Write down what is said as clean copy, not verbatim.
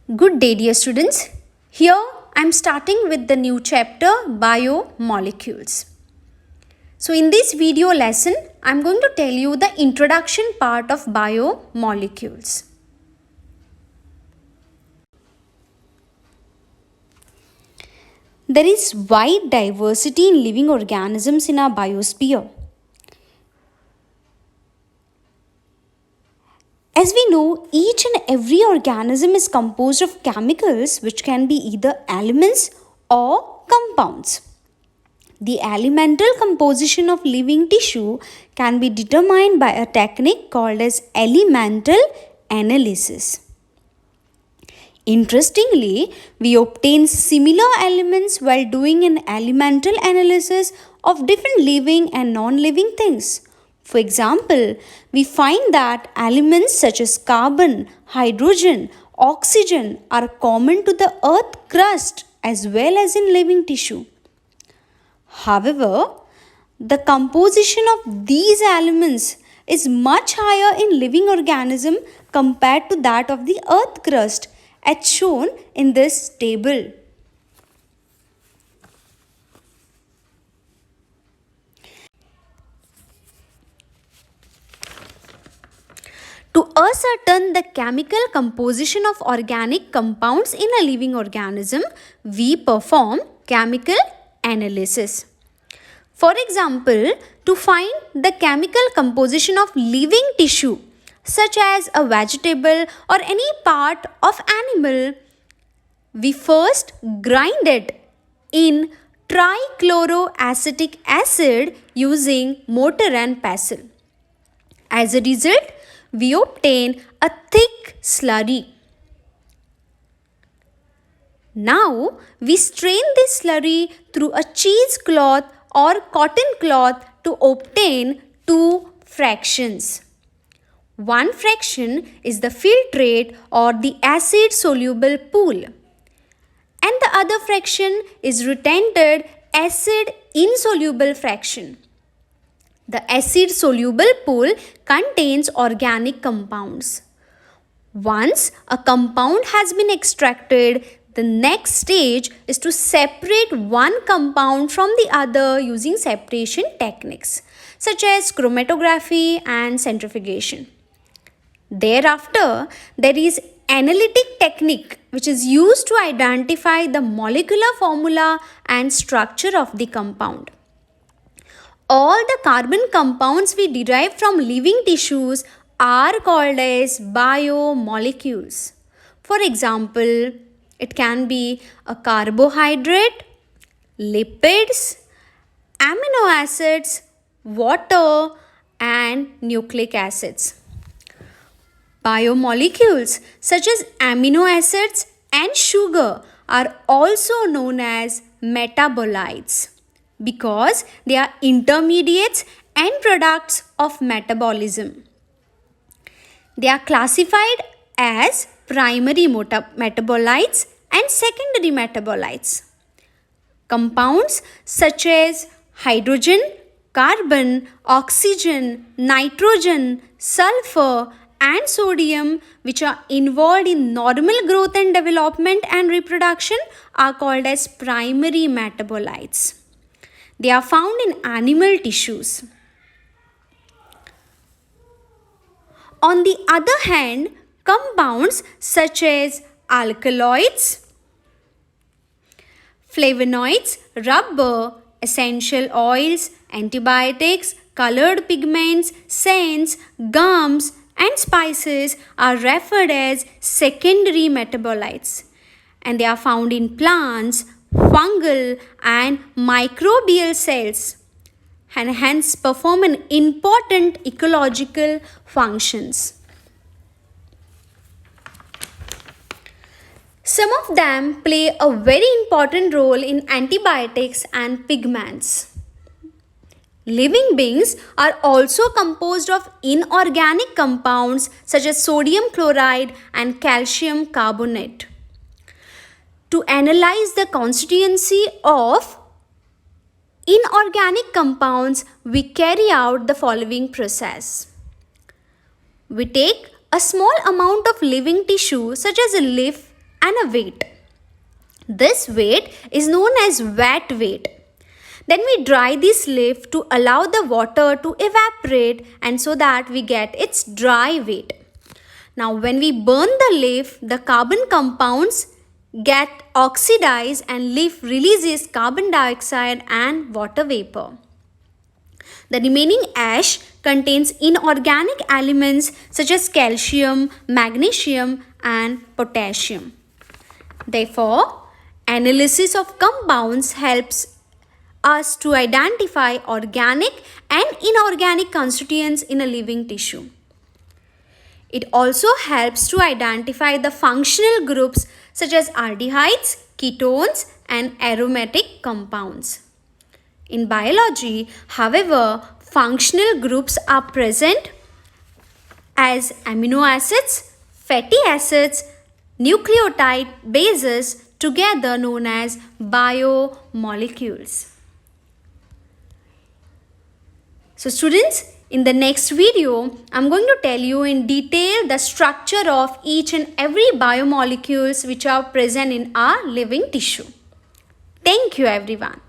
Good day, dear students. Here I am starting with the new chapter Biomolecules. So, in this video lesson, I am going to tell you the introduction part of biomolecules. There is wide diversity in living organisms in our biosphere. As we know, each and every organism is composed of chemicals which can be either elements or compounds. The elemental composition of living tissue can be determined by a technique called as elemental analysis. Interestingly, we obtain similar elements while doing an elemental analysis of different living and non-living things. For example, we find that elements such as carbon, hydrogen, oxygen are common to the earth crust as well as in living tissue. However, the composition of these elements is much higher in living organism compared to that of the earth crust, as shown in this table. To ascertain the chemical composition of organic compounds in a living organism, we perform chemical analysis. For example, to find the chemical composition of living tissue, such as a vegetable or any part of animal, we first grind it in trichloroacetic acid using mortar and pestle. As a result, we obtain a thick slurry. Now, we strain this slurry through a cheesecloth or cotton cloth to obtain two fractions. One fraction is the filtrate or the acid soluble pool, and the other fraction is retented acid insoluble fraction. The acid soluble pool contains organic compounds. Once a compound has been extracted, the next stage is to separate one compound from the other using separation techniques such as chromatography and centrifugation. Thereafter, there is analytic technique which is used to identify the molecular formula and structure of the compound. All the carbon compounds we derive from living tissues are called as biomolecules. For example, it can be a carbohydrate, lipids, amino acids, water, and nucleic acids. Biomolecules such as amino acids and sugar are also known as metabolites because they are intermediates and products of metabolism. They are classified as primary metabolites and secondary metabolites. Compounds such as hydrogen, carbon, oxygen, nitrogen, sulfur, and sodium, which are involved in normal growth and development and reproduction, are called as primary metabolites. They are found in animal tissues. On the other hand, compounds such as alkaloids, flavonoids, rubber, essential oils, antibiotics, colored pigments, scents, gums, and spices are referred as secondary metabolites, and they are found in plants, fungal, and microbial cells, and hence perform an important ecological functions. Some of them play a very important role in antibiotics and pigments. Living beings are also composed of inorganic compounds such as sodium chloride and calcium carbonate. To analyze the constituency of inorganic compounds, we carry out the following process. We take a small amount of living tissue such as a leaf and a weight. This weight is known as wet weight. Then we dry this leaf to allow the water to evaporate and so that we get its dry weight. Now when we burn the leaf, the carbon compounds get oxidized and leaf releases carbon dioxide and water vapor. The remaining ash contains inorganic elements such as calcium, magnesium and potassium. Therefore, analysis of compounds helps us to identify organic and inorganic constituents in a living tissue. It also helps to identify the functional groups such as aldehydes, ketones and aromatic compounds. In biology, however, functional groups are present as amino acids, fatty acids, nucleotide bases together known as biomolecules. So students, in the next video, I'm going to tell you in detail the structure of each and every biomolecules which are present in our living tissue. Thank you everyone.